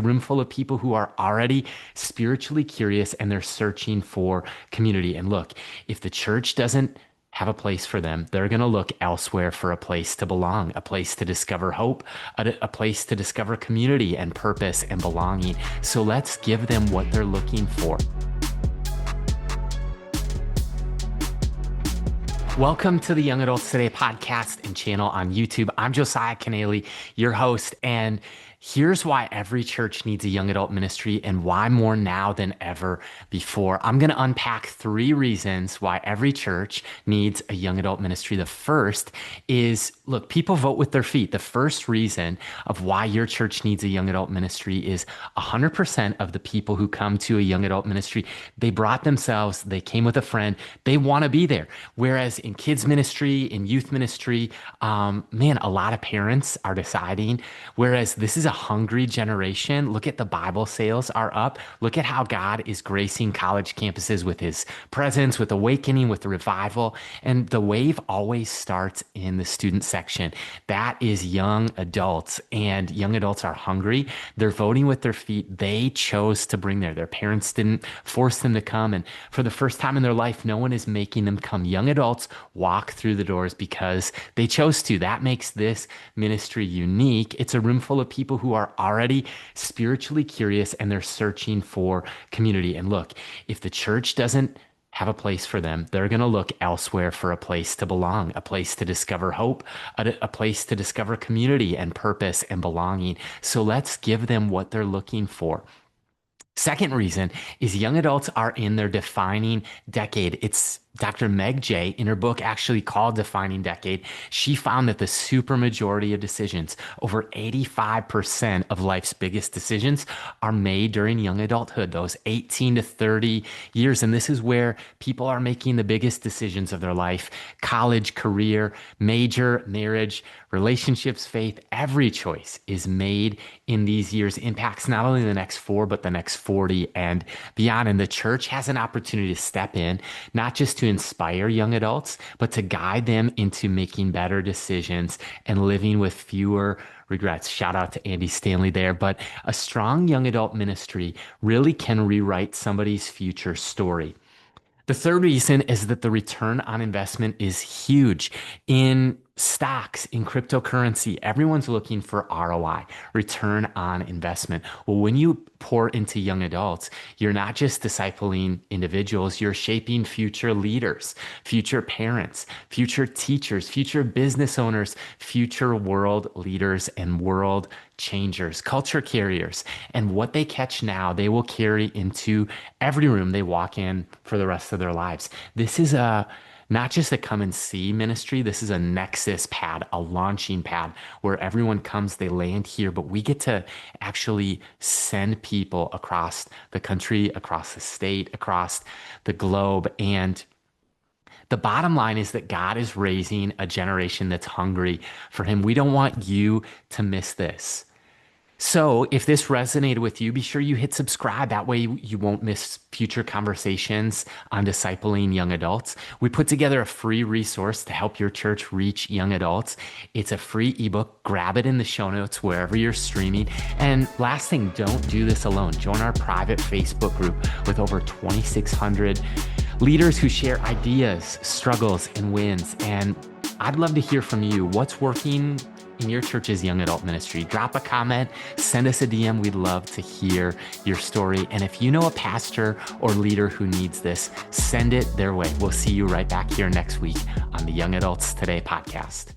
room full of people who are already spiritually curious and they're searching for community. And look, if the church doesn't have a place for them, they're going to look elsewhere for a place to belong, a place to discover hope, a place to discover community and purpose and belonging. So let's give them what they're looking for. Welcome to the Young Adults Today podcast and channel on YouTube. I'm Josiah Canale, your host, and here's why every church needs a young adult ministry and why more now than ever before. I'm going to unpack 3 reasons why every church needs a young adult ministry. The first is, look, people vote with their feet. The first reason of why your church needs a young adult ministry is 100% of the people who come to a young adult ministry, they brought themselves, they came with a friend, they want to be there. Whereas in kids ministry, in youth ministry, a lot of parents are deciding, whereas this is a hungry generation. Look at the Bible sales are up. Look at how God is gracing college campuses with his presence, with awakening, with revival. And the wave always starts in the student section. That is young adults, and young adults are hungry. They're voting with their feet. They chose to bring their parents didn't force them to come. And for the first time in their life, no one is making them come. Young adults walk through the doors because they chose to. That makes this ministry unique. It's a room full of people who are already spiritually curious and they're searching for community. And look, if the church doesn't have a place for them, they're going to look elsewhere for a place to belong, a place to discover hope, a place to discover community and purpose and belonging. So let's give them what they're looking for. Second reason is young adults are in their defining decade. It's Dr. Meg Jay, in her book actually called Defining Decade, she found that the supermajority of decisions, over 85% of life's biggest decisions, are made during young adulthood, those 18 to 30 years. And this is where people are making the biggest decisions of their life: college, career, major, marriage, relationships, faith. Every choice is made in these years, impacts not only the next 4, but the next 40 and beyond. And the church has an opportunity to step in, not just to inspire young adults, but to guide them into making better decisions and living with fewer regrets. Shout out to Andy Stanley there. But a strong young adult ministry really can rewrite somebody's future story. The third reason is that the return on investment is huge. In stocks, in cryptocurrency, everyone's looking for ROI, return on investment. Well, when you pour into young adults, you're not just discipling individuals, you're shaping future leaders, future parents, future teachers, future business owners, future world leaders and world changers, culture carriers. And what they catch now, they will carry into every room they walk in for the rest of their lives. This is not just a come and see ministry. This is a nexus pad, a launching pad where everyone comes, they land here, but we get to actually send people across the country, across the state, across the globe. And the bottom line is that God is raising a generation that's hungry for him. We don't want you to miss this. So if this resonated with you, be sure you hit subscribe. That way you won't miss future conversations on discipling young adults. We put together a free resource to help your church reach young adults. It's a free ebook. Grab it in the show notes wherever you're streaming. And last thing, don't do this alone. Join our private Facebook group with over 2,600 leaders who share ideas, struggles, and wins. And I'd love to hear from you. What's working in your church's young adult ministry? Drop a comment, send us a DM. We'd love to hear your story. And if you know a pastor or leader who needs this, send it their way. We'll see you right back here next week on the Young Adults Today podcast.